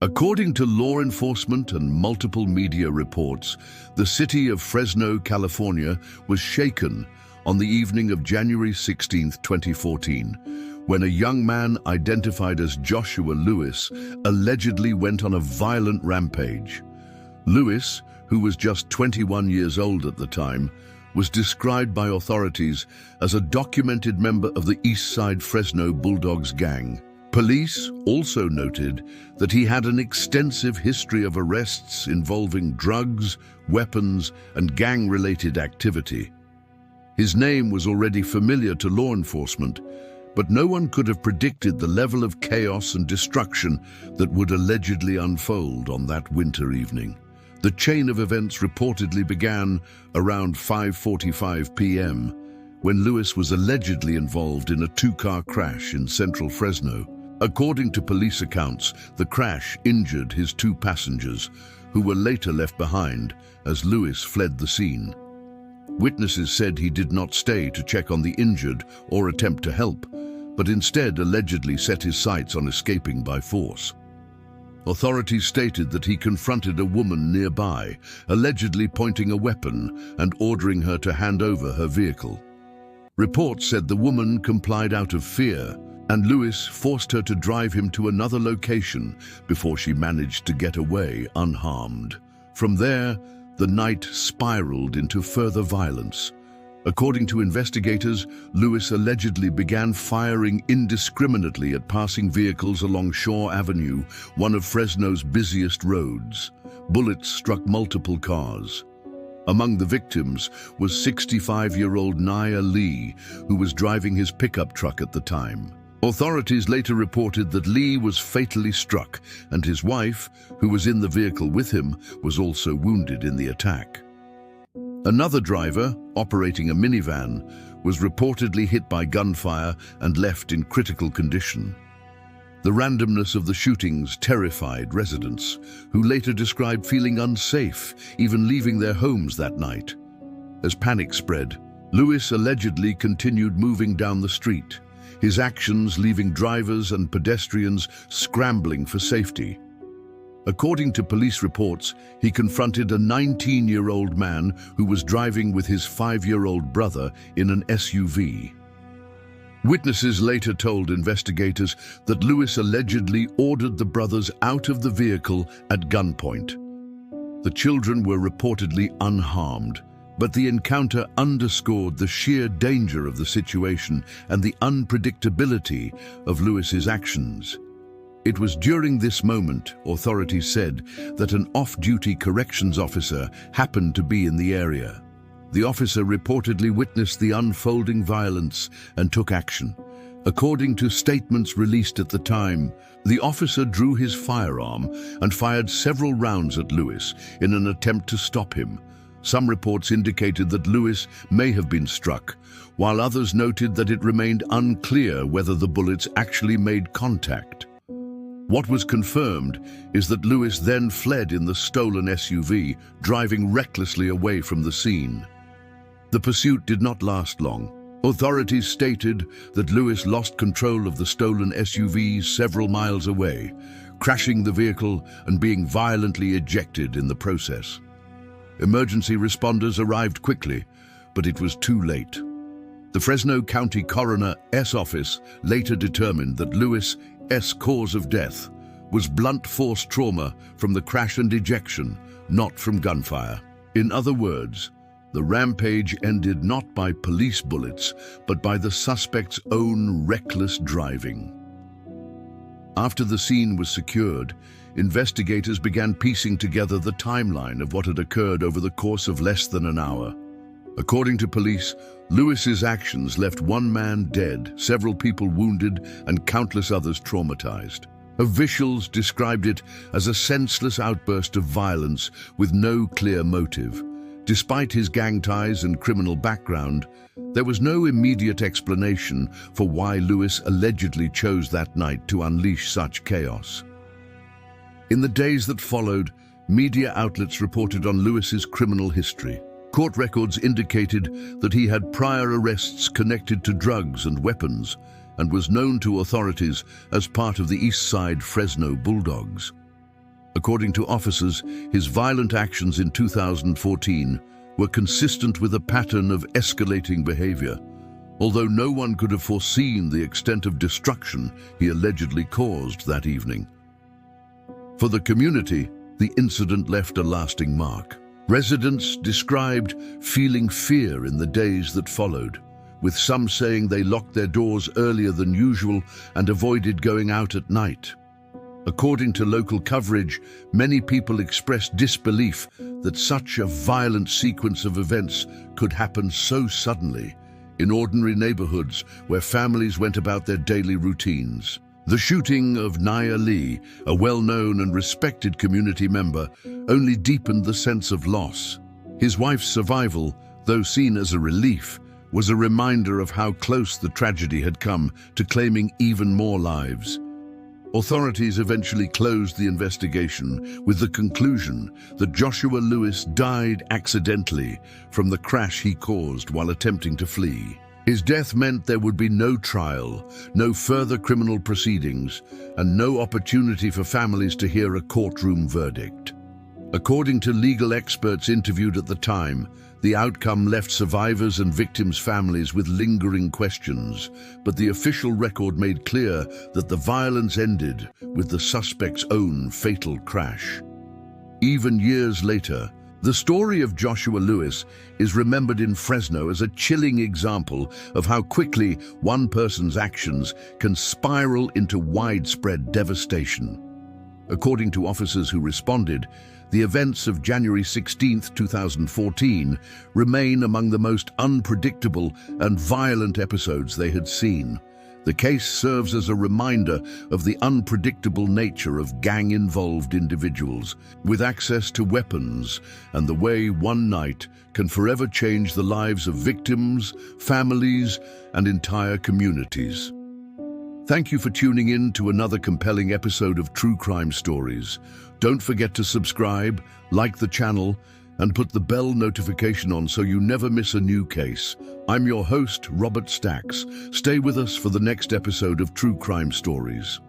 According to law enforcement and multiple media reports, the city of Fresno, California, was shaken on the evening of January 16, 2014, when a young man identified as Joshua Lewis allegedly went on a violent rampage. Lewis, who was just 21 years old at the time, was described by authorities as a documented member of the East Side Fresno Bulldogs gang. Police also noted that he had an extensive history of arrests involving drugs, weapons, and gang-related activity. His name was already familiar to law enforcement, but no one could have predicted the level of chaos and destruction that would allegedly unfold on that winter evening. The chain of events reportedly began around 5:45 p.m., when Lewis was allegedly involved in a two-car crash in central Fresno. According to police accounts, the crash injured his two passengers, who were later left behind as Lewis fled the scene. Witnesses said he did not stay to check on the injured or attempt to help, but instead allegedly set his sights on escaping by force. Authorities stated that he confronted a woman nearby, allegedly pointing a weapon and ordering her to hand over her vehicle. Reports said the woman complied out of fear, and Lewis forced her to drive him to another location before she managed to get away unharmed. From there, the night spiraled into further violence. According to investigators, Lewis allegedly began firing indiscriminately at passing vehicles along Shore Avenue, one of Fresno's busiest roads. Bullets struck multiple cars. Among the victims was 65-year-old Nia Lee, who was driving his pickup truck at the time. Authorities later reported that Lee was fatally struck, and his wife, who was in the vehicle with him, was also wounded in the attack. Another driver, operating a minivan, was reportedly hit by gunfire and left in critical condition. The randomness of the shootings terrified residents, who later described feeling unsafe, even leaving their homes that night. As panic spread, Lewis allegedly continued moving down the street, his actions leaving drivers and pedestrians scrambling for safety. According to police reports, he confronted a 19-year-old man who was driving with his 5-year-old brother in an SUV. Witnesses later told investigators that Lewis allegedly ordered the brothers out of the vehicle at gunpoint. The children were reportedly unharmed, but the encounter underscored the sheer danger of the situation and the unpredictability of Lewis's actions. It was during this moment, authorities said, that an off-duty corrections officer happened to be in the area. The officer reportedly witnessed the unfolding violence and took action. According to statements released at the time, the officer drew his firearm and fired several rounds at Lewis in an attempt to stop him. Some reports indicated that Lewis may have been struck, while others noted that it remained unclear whether the bullets actually made contact. What was confirmed is that Lewis then fled in the stolen SUV, driving recklessly away from the scene. The pursuit did not last long. Authorities stated that Lewis lost control of the stolen SUV several miles away, crashing the vehicle and being violently ejected in the process. Emergency responders arrived quickly, but it was too late. The Fresno County Coroner's office later determined that Lewis's cause of death was blunt force trauma from the crash and ejection, not from gunfire. In other words, the rampage ended not by police bullets, but by the suspect's own reckless driving. After the scene was secured, investigators began piecing together the timeline of what had occurred over the course of less than an hour. According to police, Lewis's actions left one man dead, several people wounded, and countless others traumatized. Officials described it as a senseless outburst of violence with no clear motive. Despite his gang ties and criminal background, there was no immediate explanation for why Lewis allegedly chose that night to unleash such chaos. In the days that followed, media outlets reported on Lewis's criminal history. Court records indicated that he had prior arrests connected to drugs and weapons and was known to authorities as part of the East Side Fresno Bulldogs. According to officers, his violent actions in 2014 were consistent with a pattern of escalating behavior, although no one could have foreseen the extent of destruction he allegedly caused that evening. For the community, the incident left a lasting mark. Residents described feeling fear in the days that followed, with some saying they locked their doors earlier than usual and avoided going out at night. According to local coverage, many people expressed disbelief that such a violent sequence of events could happen so suddenly in ordinary neighborhoods where families went about their daily routines. The shooting of Nia Lee, a well-known and respected community member, only deepened the sense of loss. His wife's survival, though seen as a relief, was a reminder of how close the tragedy had come to claiming even more lives. Authorities eventually closed the investigation with the conclusion that Joshua Lewis died accidentally from the crash he caused while attempting to flee. His death meant there would be no trial, no further criminal proceedings, and no opportunity for families to hear a courtroom verdict. According to legal experts interviewed at the time, the outcome left survivors and victims' families with lingering questions, but the official record made clear that the violence ended with the suspect's own fatal crash. Even years later, the story of Joshua Lewis is remembered in Fresno as a chilling example of how quickly one person's actions can spiral into widespread devastation. According to officers who responded, the events of January 16, 2014 remain among the most unpredictable and violent episodes they had seen. The case serves as a reminder of the unpredictable nature of gang-involved individuals with access to weapons and the way one night can forever change the lives of victims, families, and entire communities. Thank you for tuning in to another compelling episode of True Crime Stories. Don't forget to subscribe, like the channel, and put the bell notification on so you never miss a new case. I'm your host, Robert Stacks. Stay with us for the next episode of True Crime Stories.